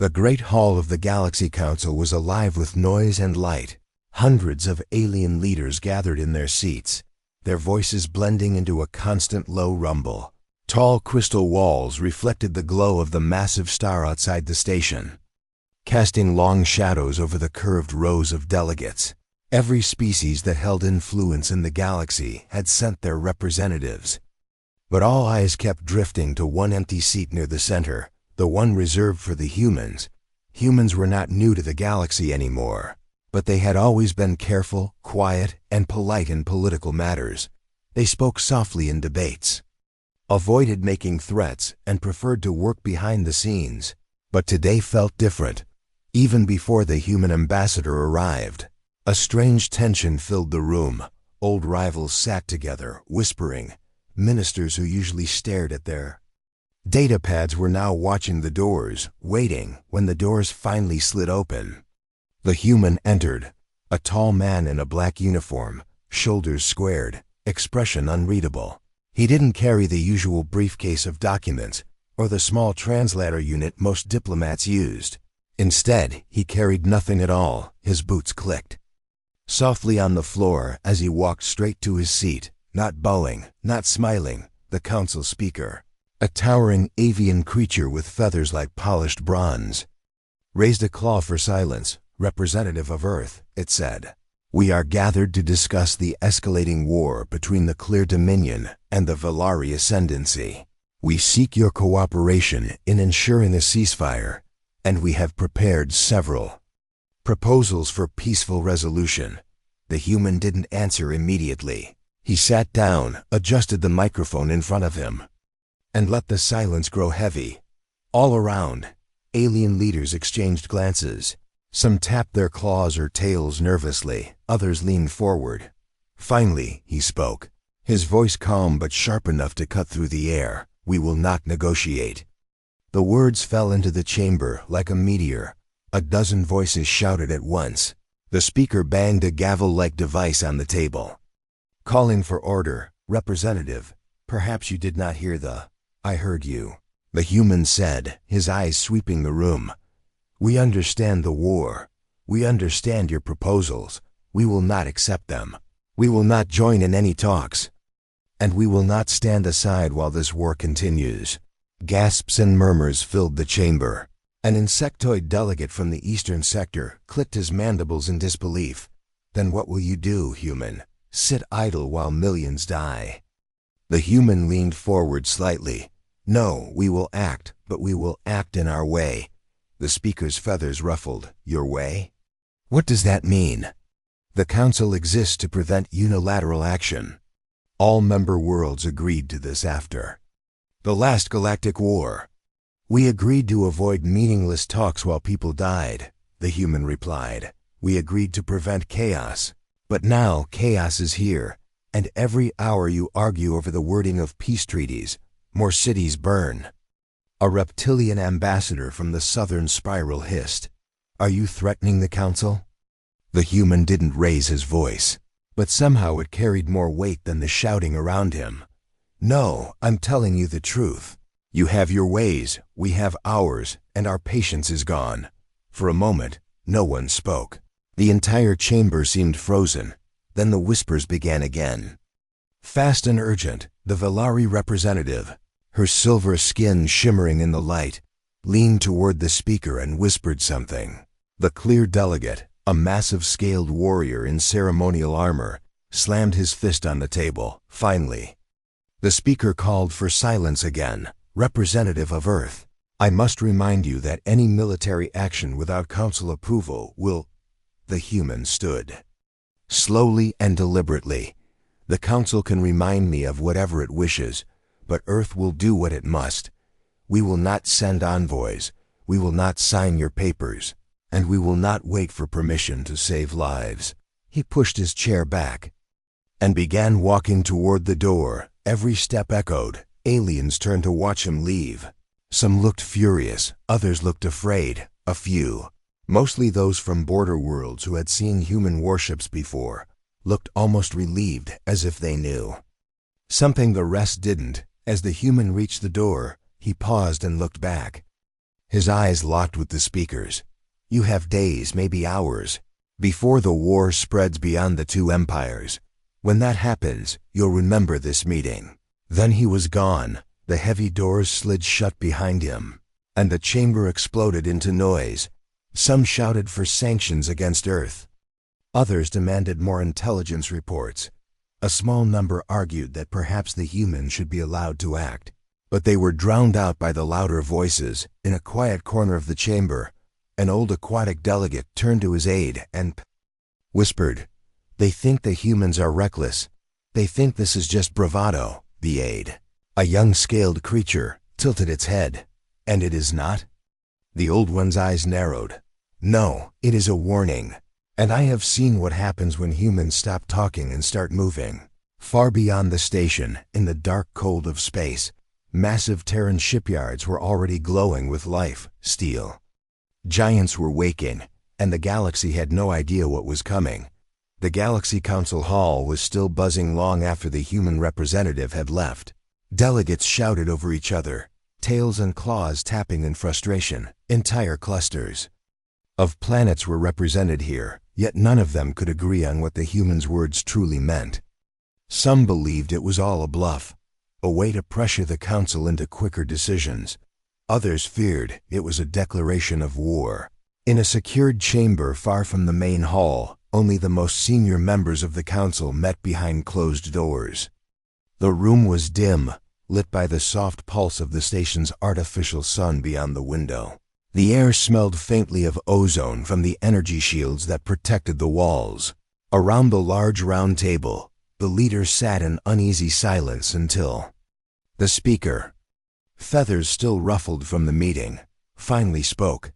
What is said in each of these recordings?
The great hall of the Galaxy Council was alive with noise and light. Hundreds of alien leaders gathered in their seats, their voices blending into a constant low rumble. Tall crystal walls reflected the glow of the massive star outside the station, casting long shadows over the curved rows of delegates. Every species that held influence in the galaxy had sent their representatives. But all eyes kept drifting to one empty seat near the center, the one reserved for the humans. Humans were not new to the galaxy anymore, but they had always been careful, quiet, and polite in political matters. They spoke softly in debates, avoided making threats, and preferred to work behind the scenes. But today felt different. Even before the human ambassador arrived, a strange tension filled the room. Old rivals sat together, whispering. Ministers who usually stared at their datapads were now watching the doors, waiting. When the doors finally slid open, the human entered, a tall man in a black uniform, shoulders squared, expression unreadable. He didn't carry the usual briefcase of documents or the small translator unit most diplomats used. Instead, he carried nothing at all. His boots clicked softly on the floor as he walked straight to his seat, not bowing, not smiling. The council speaker, a towering avian creature with feathers like polished bronze, raised a claw for silence. Representative of Earth, it said, we are gathered to discuss the escalating war between the Clear Dominion and the Valari Ascendancy. We seek your cooperation in ensuring a ceasefire, and we have prepared several proposals for peaceful resolution. The human didn't answer immediately. He sat down, adjusted the microphone in front of him, and let the silence grow heavy. All around, alien leaders exchanged glances. Some tapped their claws or tails nervously, others leaned forward. Finally, he spoke, his voice calm but sharp enough to cut through the air. We will not negotiate. The words fell into the chamber like a meteor. A dozen voices shouted at once. The speaker banged a gavel-like device on the table, calling for order. Representative, perhaps you did not hear I heard you, the human said, his eyes sweeping the room. We understand the war. We understand your proposals. We will not accept them. We will not join in any talks. And we will not stand aside while this war continues. Gasps and murmurs filled the chamber. An insectoid delegate from the eastern sector clicked his mandibles in disbelief. Then what will you do, human? Sit idle while millions die? The human leaned forward slightly. No, we will act, but we will act in our way. The speaker's feathers ruffled. Your way? What does that mean? The Council exists to prevent unilateral action. All member worlds agreed to this after the last galactic war. We agreed to avoid meaningless talks while people died, the human replied. We agreed to prevent chaos. But now chaos is here, and every hour you argue over the wording of peace treaties, more cities burn. A reptilian ambassador from the southern spiral hissed. Are you threatening the Council? The human didn't raise his voice, but somehow it carried more weight than the shouting around him. No, I'm telling you the truth. You have your ways, we have ours, and our patience is gone. For a moment, no one spoke. The entire chamber seemed frozen. Then the whispers began again. Fast and urgent, the Valari representative, her silver skin shimmering in the light, leaned toward the speaker and whispered something. The clear delegate, a massive scaled warrior in ceremonial armor, slammed his fist on the table. Finally, the speaker called for silence again. Representative of Earth, I must remind you that any military action without Council approval will... The human stood. Slowly and deliberately. The Council can remind me of whatever it wishes, but Earth will do what it must. We will not send envoys, we will not sign your papers, and we will not wait for permission to save lives. He pushed his chair back and began walking toward the door. Every step echoed. Aliens turned to watch him leave. Some looked furious, others looked afraid. A few, mostly those from border worlds who had seen human warships before, looked almost relieved, as if they knew something the rest didn't. As the human reached the door, he paused and looked back. His eyes locked with the speaker's. "You have days, maybe hours, before the war spreads beyond the two empires. When that happens, you'll remember this meeting." Then he was gone. The heavy doors slid shut behind him, and the chamber exploded into noise. Some shouted for sanctions against Earth. Others demanded more intelligence reports. A small number argued that perhaps the humans should be allowed to act, but they were drowned out by the louder voices. In a quiet corner of the chamber, an old aquatic delegate turned to his aide and whispered, "They think the humans are reckless. They think this is just bravado." The aide, a young scaled creature, tilted its head. "And it is not?" The old one's eyes narrowed. "No, it is a warning. And I have seen what happens when humans stop talking and start moving." Far beyond the station, in the dark cold of space, massive Terran shipyards were already glowing with life, steel. Giants were waking, and the galaxy had no idea what was coming. The Galaxy Council Hall was still buzzing long after the human representative had left. Delegates shouted over each other, tails and claws tapping in frustration. Entire clusters of planets were represented here, yet none of them could agree on what the humans' words truly meant. Some believed it was all a bluff, a way to pressure the council into quicker decisions. Others feared it was a declaration of war. In a secured chamber far from the main hall, only the most senior members of the council met behind closed doors. The room was dim, lit by the soft pulse of the station's artificial sun beyond the window. The air smelled faintly of ozone from the energy shields that protected the walls. Around the large round table, the leaders sat in uneasy silence until the speaker, feathers still ruffled from the meeting, finally spoke.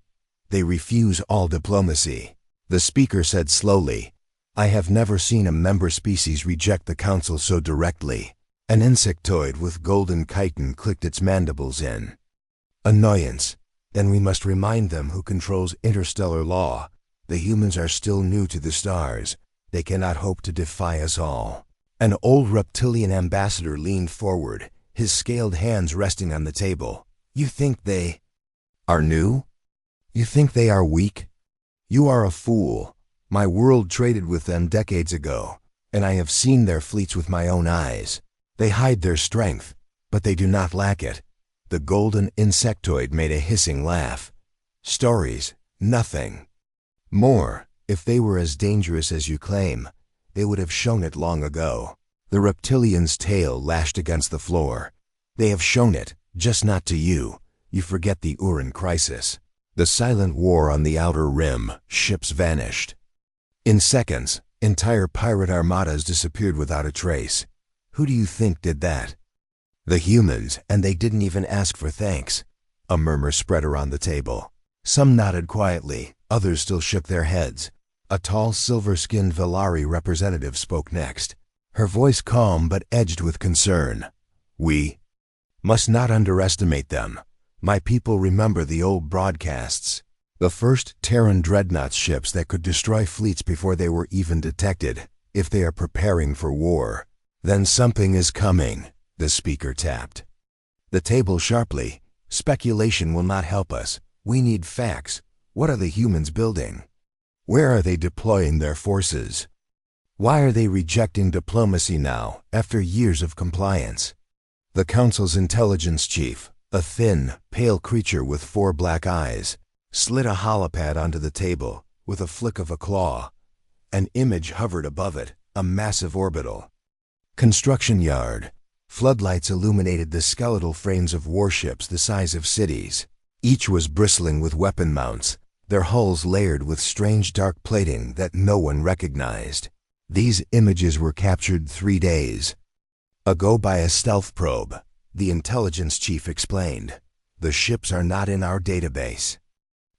"They refuse all diplomacy." The speaker said slowly, "I have never seen a member species reject the council so directly." An insectoid with golden chitin clicked its mandibles in annoyance. "Then we must remind them who controls interstellar law. The humans are still new to the stars. They cannot hope to defy us all." An old reptilian ambassador leaned forward, his scaled hands resting on the table. "You think they are new? You think they are weak? You are a fool. My world traded with them decades ago, and I have seen their fleets with my own eyes. They hide their strength, but they do not lack it." The golden insectoid made a hissing laugh. "Stories, nothing. More, if they were as dangerous as you claim, they would have shown it long ago." The reptilian's tail lashed against the floor. "They have shown it, just not to you. You forget the Uran crisis. The silent war on the outer rim. Ships vanished. In seconds, entire pirate armadas disappeared without a trace. Who do you think did that? The humans, and they didn't even ask for thanks." A murmur spread around the table. Some nodded quietly, others still shook their heads. A tall, silver-skinned Velari representative spoke next, her voice calm but edged with concern. "We must not underestimate them. My people remember the old broadcasts. The first Terran Dreadnoughts ships that could destroy fleets before they were even detected, if they are preparing for war. Then something is coming." The speaker tapped the table sharply. "Speculation will not help us. We need facts. What are the humans building? Where are they deploying their forces? Why are they rejecting diplomacy now, after years of compliance?" The council's intelligence chief, a thin, pale creature with 4 black eyes, slid a holopad onto the table with a flick of a claw. An image hovered above it, a massive orbital construction yard. Floodlights illuminated the skeletal frames of warships the size of cities. Each was bristling with weapon mounts, their hulls layered with strange dark plating that no one recognized. These images were captured 3 days ago by a stealth probe, the intelligence chief explained. "The ships are not in our database.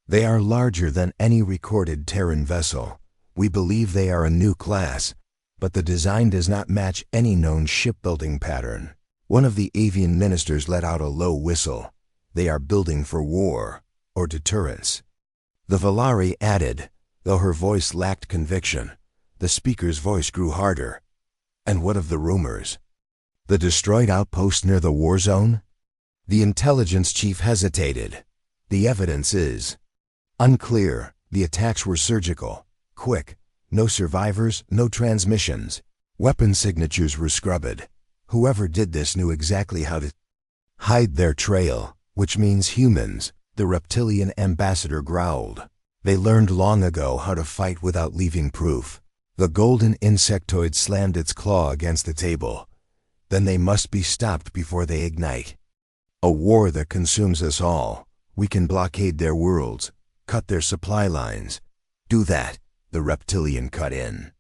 They are larger than any recorded Terran vessel. We believe they are a new class, but the design does not match any known shipbuilding pattern." One of the avian ministers let out a low whistle. "They are building for war, or deterrence." The Velari added, though her voice lacked conviction. The speaker's voice grew harder. "And what of the rumors? The destroyed outpost near the Warzone?" The intelligence chief hesitated. The evidence is unclear. The attacks were surgical, quick, no survivors, no transmissions. Weapon signatures were scrubbed. Whoever did this knew exactly how to hide their trail, which means humans, the reptilian ambassador growled. They learned long ago how to fight without leaving proof. The golden insectoid slammed its claw against the table. Then they must be stopped before they ignite. A war that consumes us all. We can blockade their worlds, cut their supply lines. Do that, the reptilian cut in.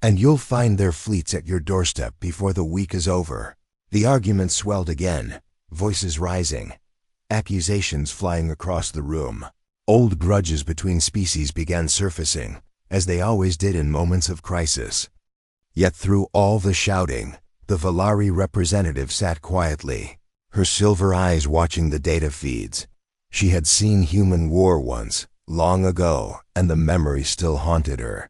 And you'll find their fleets at your doorstep before the week is over. The argument swelled again, voices rising, accusations flying across the room. Old grudges between species began surfacing, as they always did in moments of crisis. Yet through all the shouting, the Valari representative sat quietly, her silver eyes watching the data feeds. She had seen human war once, long ago, and the memory still haunted her.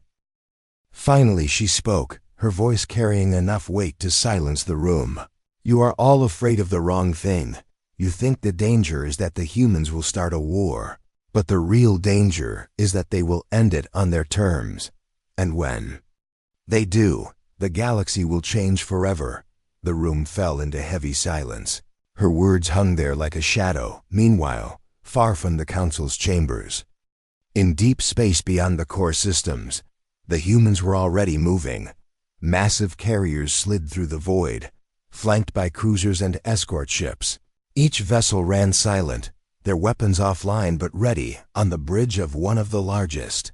Finally she spoke, her voice carrying enough weight to silence the room. You are all afraid of the wrong thing. You think the danger is that the humans will start a war. But the real danger is that they will end it on their terms. And when they do, the galaxy will change forever. The room fell into heavy silence. Her words hung there like a shadow. Meanwhile, far from the Council's chambers, in deep space beyond the core systems, the humans were already moving. Massive carriers slid through the void, flanked by cruisers and escort ships. Each vessel ran silent, their weapons offline but ready, on the bridge of one of the largest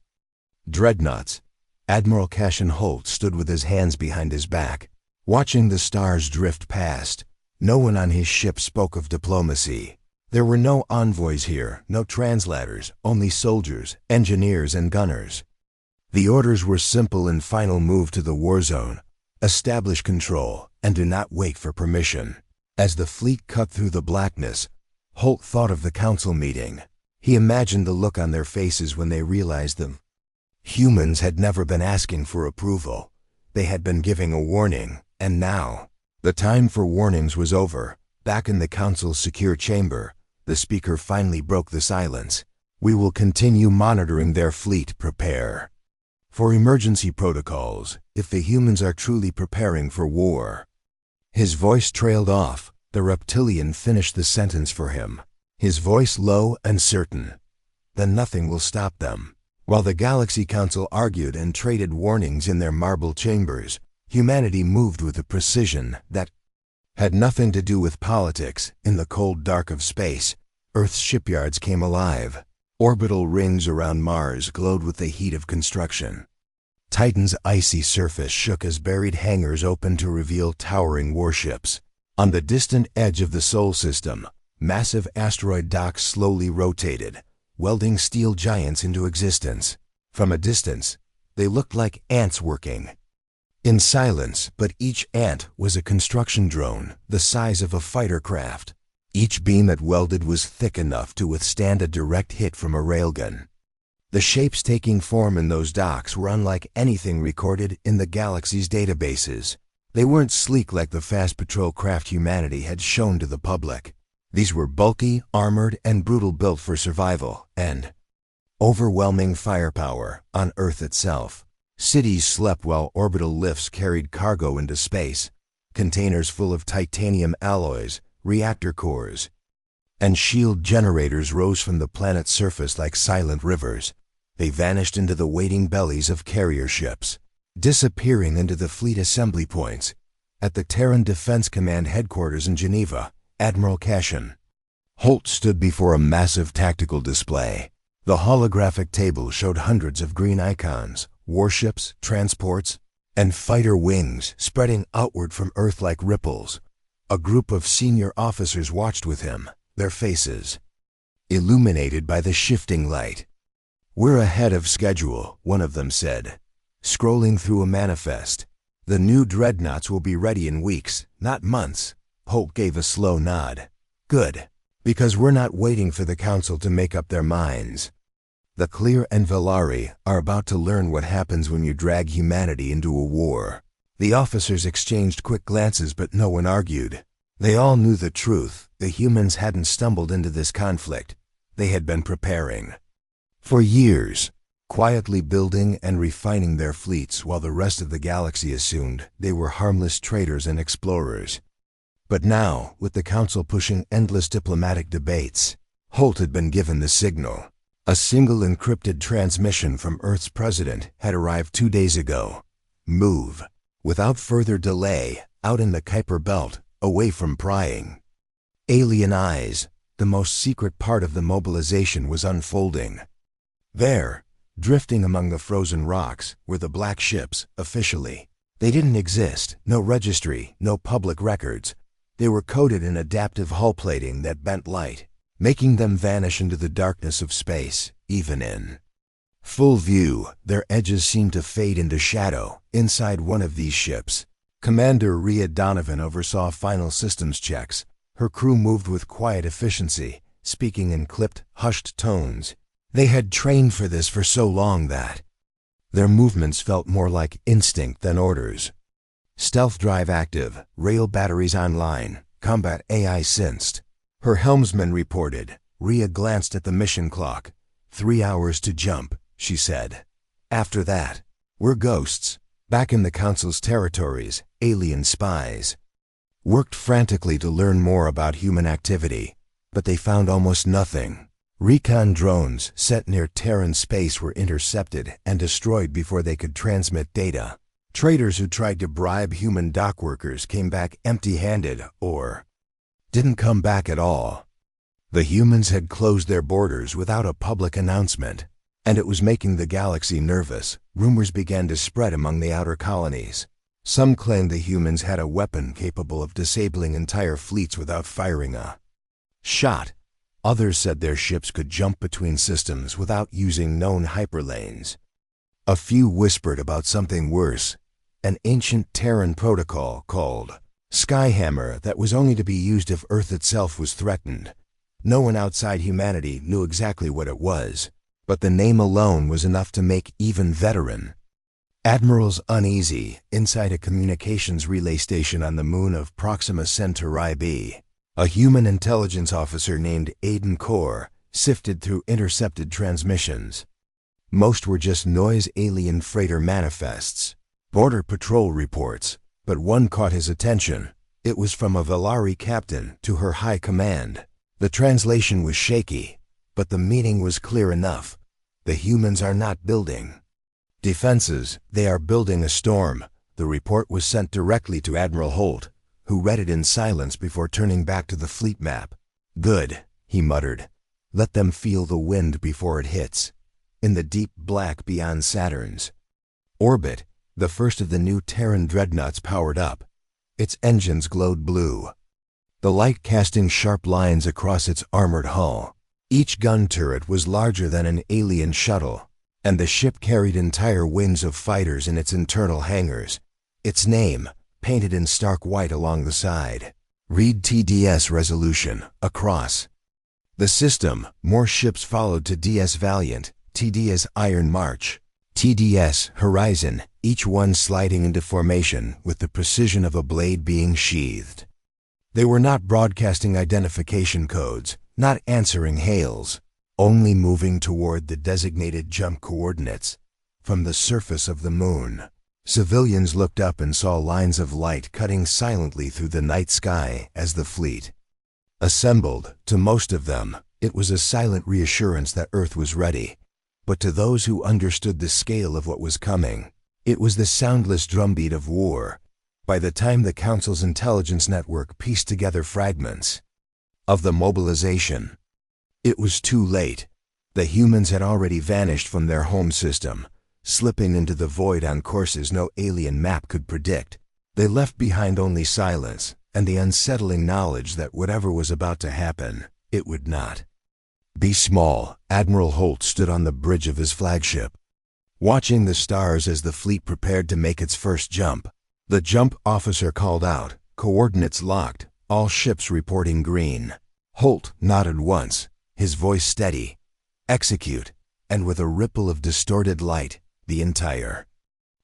Dreadnoughts. Admiral Cashin Holt stood with his hands behind his back, watching the stars drift past. No one on his ship spoke of diplomacy. There were no envoys here, no translators, only soldiers, engineers, and gunners. The orders were simple and final: move to the Warzone, establish control, and do not wait for permission. As the fleet cut through the blackness, Holt thought of the council meeting. He imagined the look on their faces when they realized them. Humans had never been asking for approval. They had been giving a warning, and now, the time for warnings was over. Back in the council's secure chamber, the speaker finally broke the silence. We will continue monitoring their fleet. Prepare for emergency protocols if the humans are truly preparing for war. His voice trailed off. The reptilian finished the sentence for him, his voice low and certain. Then nothing will stop them. While the Galaxy Council argued and traded warnings in their marble chambers, humanity moved with a precision that had nothing to do with politics. In the cold dark of space, Earth's shipyards came alive. Orbital rings around Mars glowed with the heat of construction. Titan's icy surface shook as buried hangars opened to reveal towering warships. On the distant edge of the Sol system, massive asteroid docks slowly rotated, welding steel giants into existence. From a distance, they looked like ants working in silence, but each ant was a construction drone the size of a fighter craft. Each beam it welded was thick enough to withstand a direct hit from a railgun. The shapes taking form in those docks were unlike anything recorded in the galaxy's databases. They weren't sleek like the fast patrol craft humanity had shown to the public. These were bulky, armored, and brutal, built for survival and overwhelming firepower on Earth itself. Cities slept while orbital lifts carried cargo into space, containers full of titanium alloys, reactor cores, and shield generators rose from the planet's surface like silent rivers. They vanished into the waiting bellies of carrier ships, disappearing into the fleet assembly points. At the Terran Defense Command headquarters in Geneva, Admiral Cashin Holt stood before a massive tactical display. The holographic table showed hundreds of green icons, warships, transports, and fighter wings spreading outward from Earth like ripples. A group of senior officers watched with him, their faces illuminated by the shifting light. "We're ahead of schedule," one of them said, scrolling through a manifest. "The new Dreadnoughts will be ready in weeks, not months." Holt gave a slow nod. "Good, because we're not waiting for the Council to make up their minds. The Clear and Valari are about to learn what happens when you drag humanity into a war." The officers exchanged quick glances, but no one argued. They all knew the truth. The humans hadn't stumbled into this conflict. They had been preparing for years, quietly building and refining their fleets while the rest of the galaxy assumed they were harmless traders and explorers. But now, with the Council pushing endless diplomatic debates, Holt had been given the signal. A single encrypted transmission from Earth's president had arrived 2 days ago. Move, without further delay, out in the Kuiper Belt, away from prying alien eyes. The most secret part of the mobilization was unfolding. There, drifting among the frozen rocks, were the black ships, officially. They didn't exist, no registry, no public records. They were coated in adaptive hull plating that bent light, making them vanish into the darkness of space, even in full view. Their edges seemed to fade into shadow. Inside one of these ships, Commander Rhea Donovan oversaw final systems checks. Her crew moved with quiet efficiency, speaking in clipped, hushed tones. They had trained for this for so long that their movements felt more like instinct than orders. Stealth drive active, rail batteries online, combat AI sensed. Her helmsman reported. Rhea glanced at the mission clock. 3 hours to jump, she said. After that, we're ghosts, back in the Council's territories, alien spies. Worked frantically to learn more about human activity, but they found almost nothing. Recon drones set near Terran space were intercepted and destroyed before they could transmit data. Traders who tried to bribe human dock workers came back empty-handed or didn't come back at all. The humans had closed their borders without a public announcement, and it was making the galaxy nervous. Rumors began to spread among the outer colonies. Some claimed the humans had a weapon capable of disabling entire fleets without firing a shot. Others said their ships could jump between systems without using known hyperlanes. A few whispered about something worse, an ancient Terran protocol called Skyhammer that was only to be used if Earth itself was threatened. No one outside humanity knew exactly what it was, but the name alone was enough to make even veteran admirals uneasy. Inside a communications relay station on the moon of Proxima Centauri b, a human intelligence officer named Aiden Core sifted through intercepted transmissions. Most were just noise alien freighter manifests, border patrol reports, but one caught his attention. It was from a Valari captain to her high command. The translation was shaky, but the meaning was clear enough. The humans are not building defenses, they are building a storm. The report was sent directly to Admiral Holt, who read it in silence before turning back to the fleet map. Good, he muttered. Let them feel the wind before it hits. In the deep black beyond Saturn's orbit, the first of the new Terran Dreadnoughts powered up. Its engines glowed blue, the light casting sharp lines across its armored hull. Each gun turret was larger than an alien shuttle, and the ship carried entire wings of fighters in its internal hangars. Its name, painted in stark white along the side, read TDS Resolution, across the system. More ships followed to DS Valiant, TDS Iron March, TDS Horizon, each one sliding into formation with the precision of a blade being sheathed. They were not broadcasting identification codes, not answering hails, only moving toward the designated jump coordinates. From the surface of the moon, civilians looked up and saw lines of light cutting silently through the night sky as the fleet assembled. To most of them, it was a silent reassurance that Earth was ready. But to those who understood the scale of what was coming, it was the soundless drumbeat of war. By the time the Council's intelligence network pieced together fragments of the mobilization, it was too late. The humans had already vanished from their home system, slipping into the void on courses no alien map could predict. They left behind only silence and the unsettling knowledge that whatever was about to happen, it would not be small. Admiral Holt stood on the bridge of his flagship, watching the stars as the fleet prepared to make its first jump. The jump officer called out, "Coordinates locked, all ships reporting green." Holt nodded once, his voice steady. "Execute," and with a ripple of distorted light, the entire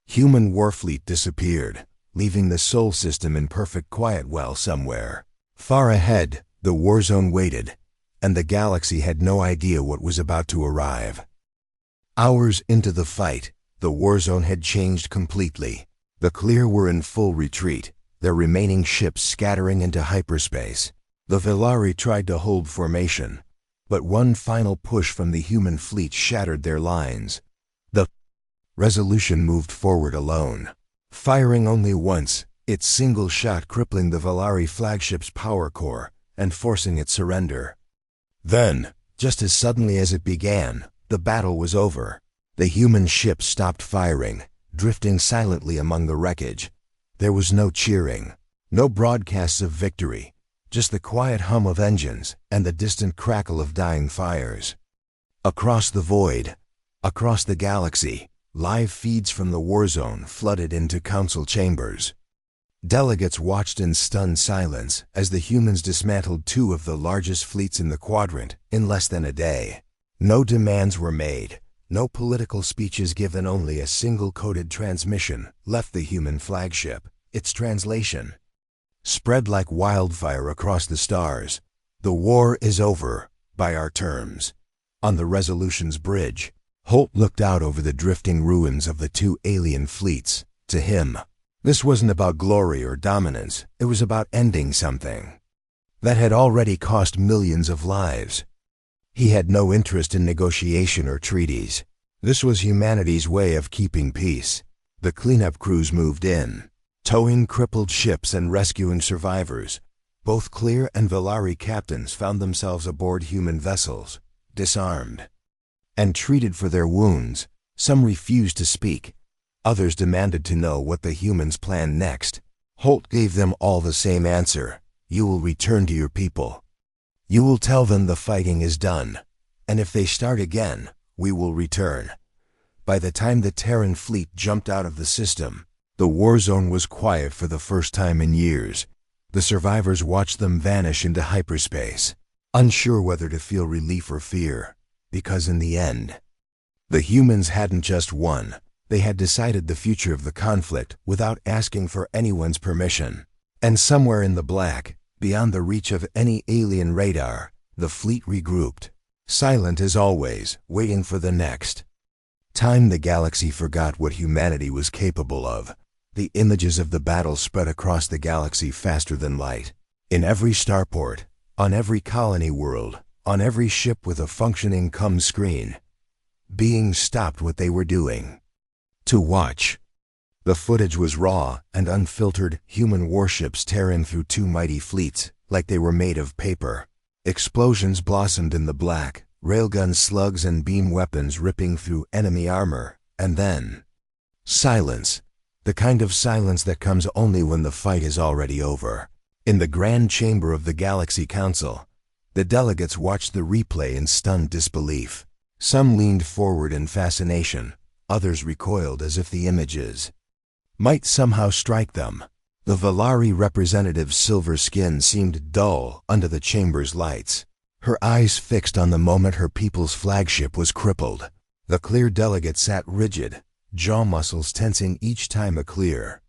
human warfleet disappeared, leaving the Sol system in perfect quiet. Well, somewhere far ahead, the Warzone waited, and the galaxy had no idea what was about to arrive. Hours into the fight, the Warzone had changed completely. The Clear were in full retreat, their remaining ships scattering into hyperspace. The Velari tried to hold formation, but one final push from the human fleet shattered their lines. The Resolution moved forward alone, firing only once, its single shot crippling the Velari flagship's power core and forcing its surrender. Then, just as suddenly as it began, the battle was over. The human ship stopped firing, drifting silently among the wreckage. There was no cheering, no broadcasts of victory, just the quiet hum of engines and the distant crackle of dying fires. Across the void, across the galaxy, live feeds from the Warzone flooded into council chambers. Delegates watched in stunned silence as the humans dismantled two of the largest fleets in the quadrant in less than a day. No demands were made. No political speeches given, only a single coded transmission left the human flagship. Its translation spread like wildfire across the stars. The war is over, by our terms. On the Resolution's bridge, Holt looked out over the drifting ruins of the two alien fleets. To him, this wasn't about glory or dominance. It was about ending something that had already cost millions of lives. He had no interest in negotiation or treaties. This was humanity's way of keeping peace. The cleanup crews moved in, towing crippled ships and rescuing survivors. Both Clear and Velari captains found themselves aboard human vessels, disarmed, and treated for their wounds. Some refused to speak. Others demanded to know what the humans planned next. Holt gave them all the same answer: you will return to your people. You will tell them the fighting is done, and if they start again, we will return. By the time the Terran fleet jumped out of the system, the Warzone was quiet for the first time in years. The survivors watched them vanish into hyperspace, unsure whether to feel relief or fear, because in the end, the humans hadn't just won, they had decided the future of the conflict without asking for anyone's permission. And somewhere in the black, beyond the reach of any alien radar, the fleet regrouped, silent as always, waiting for the next time. The galaxy forgot what humanity was capable of. The images of the battle spread across the galaxy faster than light. In every starport, on every colony world, on every ship with a functioning comm screen, beings stopped what they were doing to watch. The footage was raw and unfiltered, human warships tearing through two mighty fleets like they were made of paper. Explosions blossomed in the black, railgun slugs and beam weapons ripping through enemy armor, and then silence. The kind of silence that comes only when the fight is already over. In the grand chamber of the Galaxy Council, the delegates watched the replay in stunned disbelief. Some leaned forward in fascination, others recoiled as if the images might somehow strike them. The Velari representative's silver skin seemed dull under the chamber's lights, her eyes fixed on the moment her people's flagship was crippled. The Clear delegate sat rigid, jaw muscles tensing each time a Clear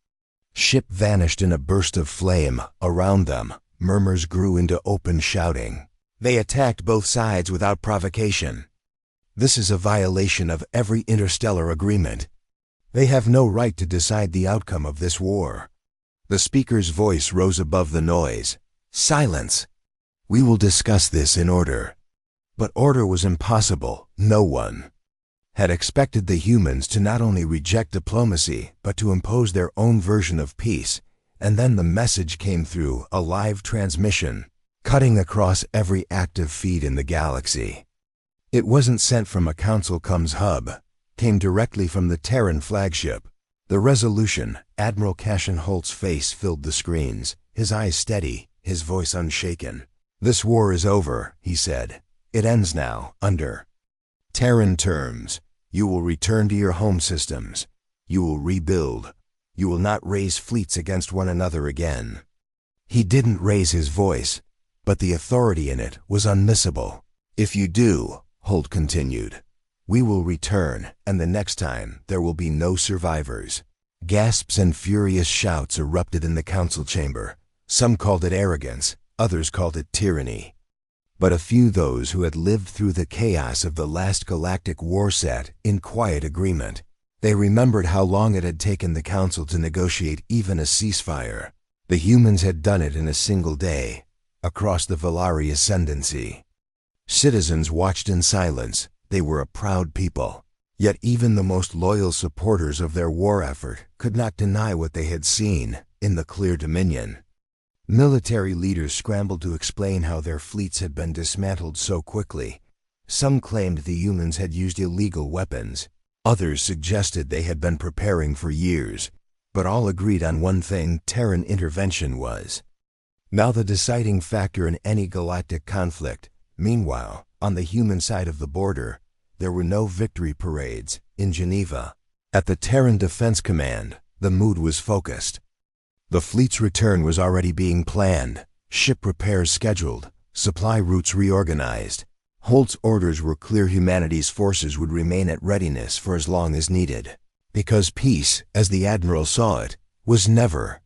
ship vanished in a burst of flame. Around them, murmurs grew into open shouting. They attacked both sides without provocation. This is a violation of every interstellar agreement. They have no right to decide the outcome of this war. The speaker's voice rose above the noise. Silence! We will discuss this in order. But order was impossible. No one had expected the humans to not only reject diplomacy, but to impose their own version of peace. And then the message came through a live transmission, cutting across every active feed in the galaxy. It wasn't sent from a Council Comms hub, came directly from the Terran flagship. The Resolution. Admiral Cashin Holt's face filled the screens, his eyes steady, his voice unshaken. This war is over, he said. It ends now, under Terran terms. You will return to your home systems. You will rebuild. You will not raise fleets against one another again. He didn't raise his voice, but the authority in it was unmissable. If you do, Holt continued, we will return, and the next time there will be no survivors. Gasps and furious shouts erupted in the council chamber. Some called it arrogance, others called it tyranny. but a few those who had lived through the chaos of the last galactic war sat in quiet agreement. They remembered how long it had taken the Council to negotiate even a ceasefire. The humans had done it in a single day, across the Valari Ascendancy. Citizens watched in silence. They were a proud people. Yet even the most loyal supporters of their war effort could not deny what they had seen in the clear Dominion. Military leaders scrambled to explain how their fleets had been dismantled so quickly. Some claimed the humans had used illegal weapons. Others suggested they had been preparing for years. But all agreed on one thing: Terran intervention was now the deciding factor in any galactic conflict. Meanwhile, on the human side of the border, there were no victory parades. In Geneva, at the Terran Defense Command, the mood was focused. The fleet's return was already being planned, ship repairs scheduled, supply routes reorganized. Holt's orders were clear: humanity's forces would remain at readiness for as long as needed. Because peace, as the Admiral saw it, was never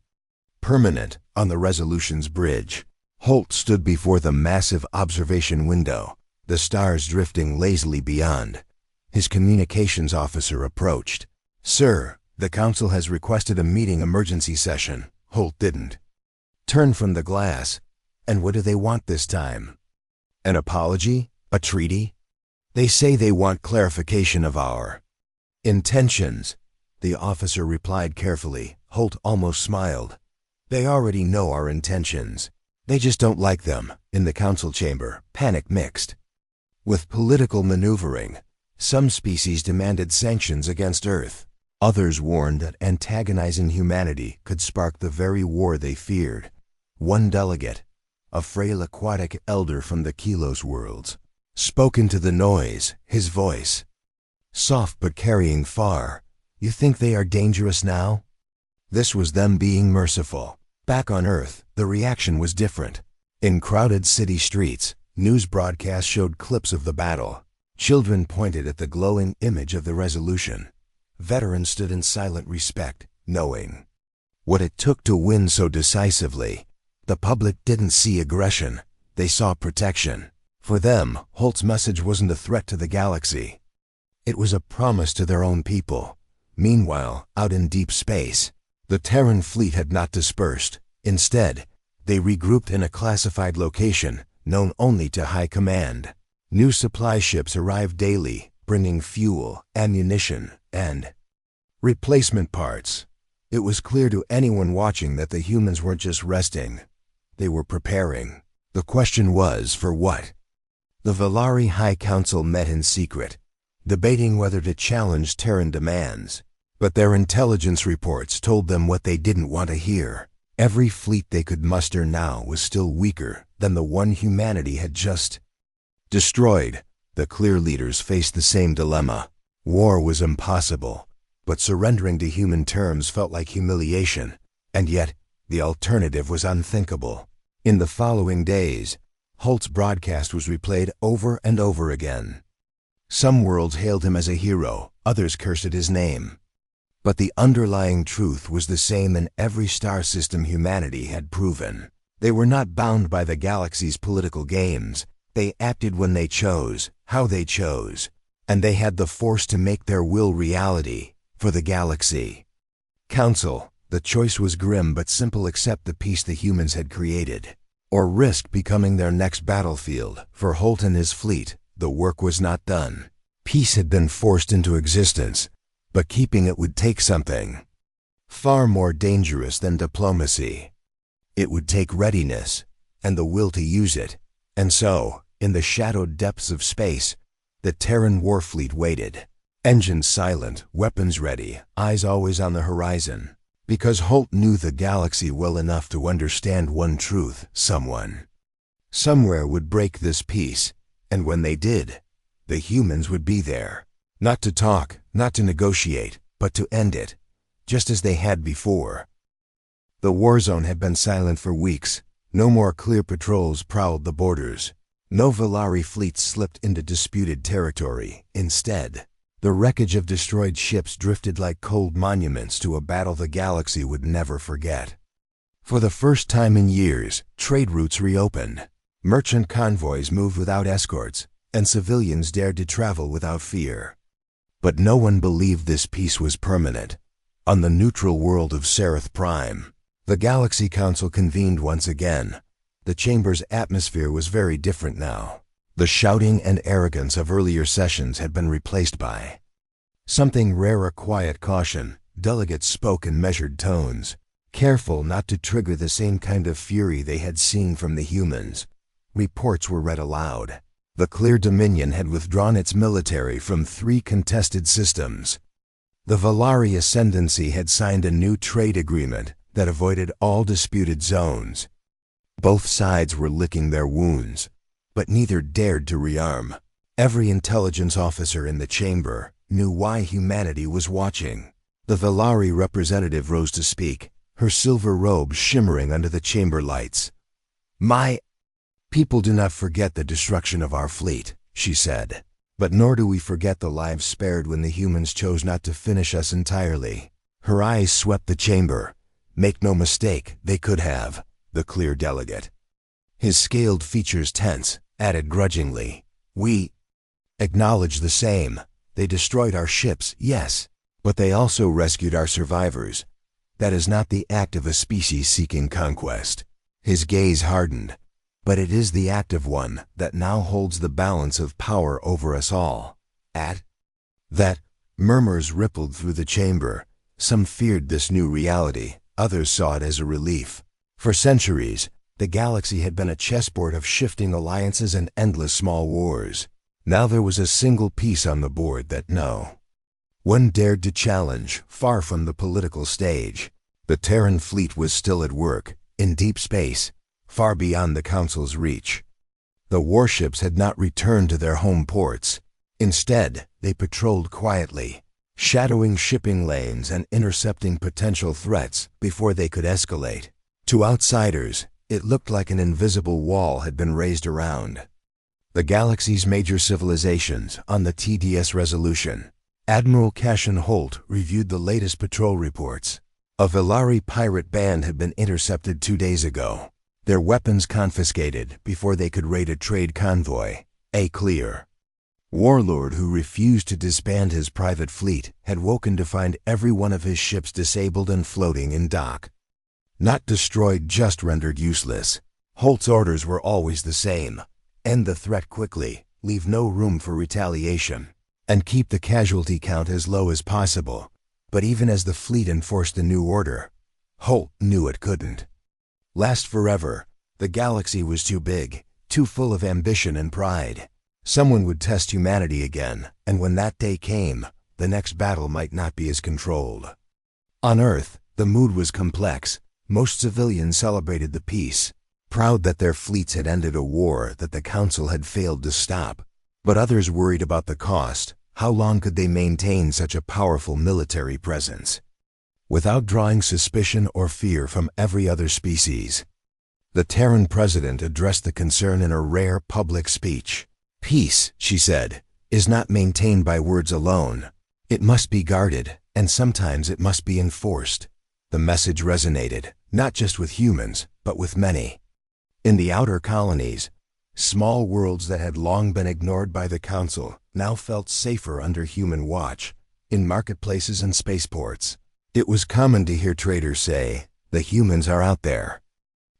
permanent. On the Resolution's bridge, Holt stood before the massive observation window, the stars drifting lazily beyond. His communications officer approached. "Sir, the Council has requested a meeting emergency session." Holt didn't turn from the glass. "And what do they want this time? An apology? A treaty?" "They say they want clarification of our intentions," the officer replied carefully. Holt almost smiled. "They already know our intentions. They just don't like them." In the Council chamber, panic mixed with political maneuvering. Some species demanded sanctions against Earth. Others warned that antagonizing humanity could spark the very war they feared. One delegate, a frail aquatic elder from the Kilos worlds, spoke into the noise, his voice soft but carrying far. "You think they are dangerous now?" This was them being merciful. Back on Earth, the reaction was different. In crowded city streets, news broadcasts showed clips of the battle. Children pointed at the glowing image of the Resolution. Veterans stood in silent respect, knowing what it took to win so decisively. The public didn't see aggression, they saw protection. For them, Holt's message wasn't a threat to the galaxy. It was a promise to their own people. Meanwhile, out in deep space, the Terran fleet had not dispersed. Instead, they regrouped in a classified location known only to High Command. New supply ships arrived daily, bringing fuel, ammunition, and replacement parts. It was clear to anyone watching that the humans weren't just resting. They were preparing. The question was, for what? The Valari High Council met in secret, debating whether to challenge Terran demands. But their intelligence reports told them what they didn't want to hear. Every fleet they could muster now was still weaker than the one humanity had just destroyed. The clear leaders faced the same dilemma. War was impossible, but surrendering to human terms felt like humiliation. And yet, the alternative was unthinkable. In the following days, Holt's broadcast was replayed over and over again. Some worlds hailed him as a hero, others cursed at his name. But the underlying truth was the same in every star system humanity had proven. They were not bound by the galaxy's political games. They acted when they chose, how they chose, and they had the force to make their will reality for the galaxy. Council, the choice was grim but simple: accept the peace the humans had created, or risk becoming their next battlefield. For Holt and his fleet, the work was not done. Peace had been forced into existence, but keeping it would take something far more dangerous than diplomacy. It would take readiness, and the will to use it. And so, in the shadowed depths of space, the Terran warfleet waited. Engines silent, weapons ready, eyes always on the horizon. Because Holt knew the galaxy well enough to understand one truth: someone, somewhere would break this peace, and when they did, the humans would be there. Not to talk, not to negotiate, but to end it, just as they had before. The Warzone had been silent for weeks. No more clear patrols prowled the borders. No Valari fleets slipped into disputed territory. Instead, the wreckage of destroyed ships drifted like cold monuments to a battle the galaxy would never forget. For the first time in years, trade routes reopened. Merchant convoys moved without escorts, and civilians dared to travel without fear. But no one believed this peace was permanent. On the neutral world of Seraph Prime, the Galaxy Council convened once again. The chamber's atmosphere was very different now. The shouting and arrogance of earlier sessions had been replaced by something rare, a quiet caution. Delegates spoke in measured tones, careful not to trigger the same kind of fury they had seen from the humans. Reports were read aloud. The Clear Dominion had withdrawn its military from 3 contested systems. The Valari Ascendancy had signed a new trade agreement that avoided all disputed zones. Both sides were licking their wounds, but neither dared to rearm. Every intelligence officer in the chamber knew why humanity was watching. The Valari representative rose to speak, her silver robe shimmering under the chamber lights. "My people do not forget the destruction of our fleet," she said. "But nor do we forget the lives spared when the humans chose not to finish us entirely." Her eyes swept the chamber. "Make no mistake, they could have," the Clear delegate, his scaled features tense, added grudgingly. "We acknowledge the same. They destroyed our ships, yes, but they also rescued our survivors. That is not the act of a species seeking conquest." His gaze hardened. "But it is the active one that now holds the balance of power over us all." At that, murmurs rippled through the chamber. Some feared this new reality, others saw it as a relief. For centuries, the galaxy had been a chessboard of shifting alliances and endless small wars. Now there was a single piece on the board that no one dared to challenge, far from the political stage. The Terran fleet was still at work, in deep space, far beyond the Council's reach. The warships had not returned to their home ports. Instead, they patrolled quietly, shadowing shipping lanes and intercepting potential threats before they could escalate. To outsiders, it looked like an invisible wall had been raised around the galaxy's major civilizations. On the TDS resolution, Admiral Cashin Holt reviewed the latest patrol reports. A Valari pirate band had been intercepted 2 days ago, their weapons confiscated before they could raid a trade convoy. A Clear warlord who refused to disband his private fleet had woken to find every one of his ships disabled and floating in dock. Not destroyed, just rendered useless. Holt's orders were always the same: end the threat quickly, leave no room for retaliation, and keep the casualty count as low as possible. But even as the fleet enforced the new order, Holt knew it couldn't last forever. The galaxy was too big, too full of ambition and pride. Someone would test humanity again, and when that day came, the next battle might not be as controlled. On Earth, the mood was complex. Most civilians celebrated the peace, proud that their fleets had ended a war that the Council had failed to stop. But others worried about the cost. How long could they maintain such a powerful military presence without drawing suspicion or fear from every other species? The Terran president addressed the concern in a rare public speech. "Peace," she said, "is not maintained by words alone. It must be guarded, and sometimes it must be enforced." The message resonated, not just with humans, but with many. In the outer colonies, small worlds that had long been ignored by the Council now felt safer under human watch. In marketplaces and spaceports, it was common to hear traders say, "The humans are out there,"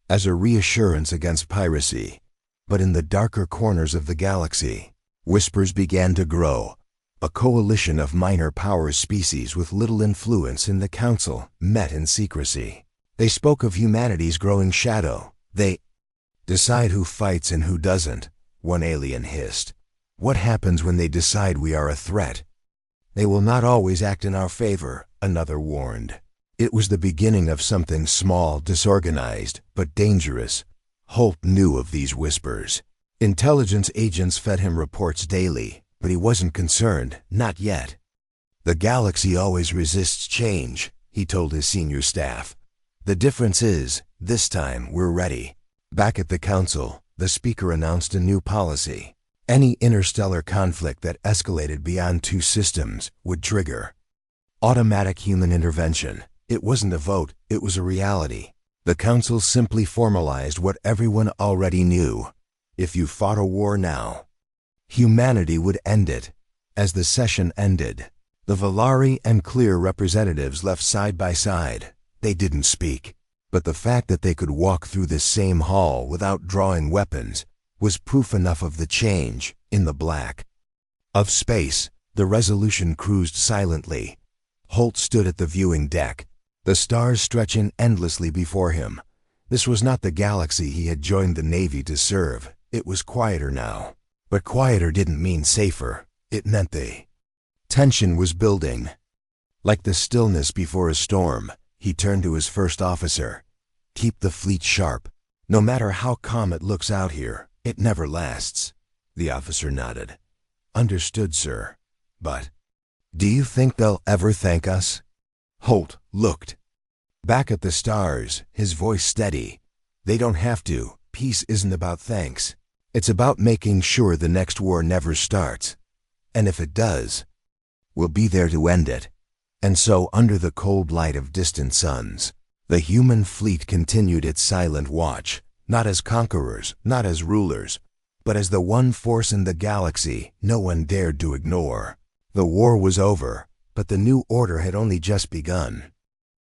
as a reassurance against piracy. But in the darker corners of the galaxy, whispers began to grow. A coalition of minor power species with little influence in the Council met in secrecy. They spoke of humanity's growing shadow. "They decide who fights and who doesn't," one alien hissed. "What happens when they decide we are a threat?" "They will not always act in our favor," another warned. It was the beginning of something small, disorganized, but dangerous. Holt knew of these whispers. Intelligence agents fed him reports daily, but he wasn't concerned, not yet. "The galaxy always resists change," he told his senior staff. "The difference is, this time we're ready." Back at the Council, the Speaker announced a new policy. Any interstellar conflict that escalated beyond 2 systems would trigger automatic human intervention. It wasn't a vote, it was a reality. The Council simply formalized what everyone already knew. If you fought a war now, humanity would end it. As the session ended, the Valari and Clear representatives left side by side. They didn't speak, but the fact that they could walk through this same hall without drawing weapons was proof enough of the change in the black of space. The Resolution cruised silently. Holt stood at the viewing deck, the stars stretching endlessly before him. This was not the galaxy he had joined the Navy to serve. It was quieter now. But quieter didn't mean safer. It meant the tension was building. Like the stillness before a storm, he turned to his first officer. Keep the fleet sharp. No matter how calm it looks out here, it never lasts. The officer nodded. Understood, sir. But do you think they'll ever thank us? Holt looked back at the stars, his voice steady. They don't have to. Peace isn't about thanks. It's about making sure the next war never starts. And if it does, we'll be there to end it. And so, under the cold light of distant suns, the human fleet continued its silent watch, not as conquerors, not as rulers, but as the one force in the galaxy no one dared to ignore. The war was over, but the new order had only just begun.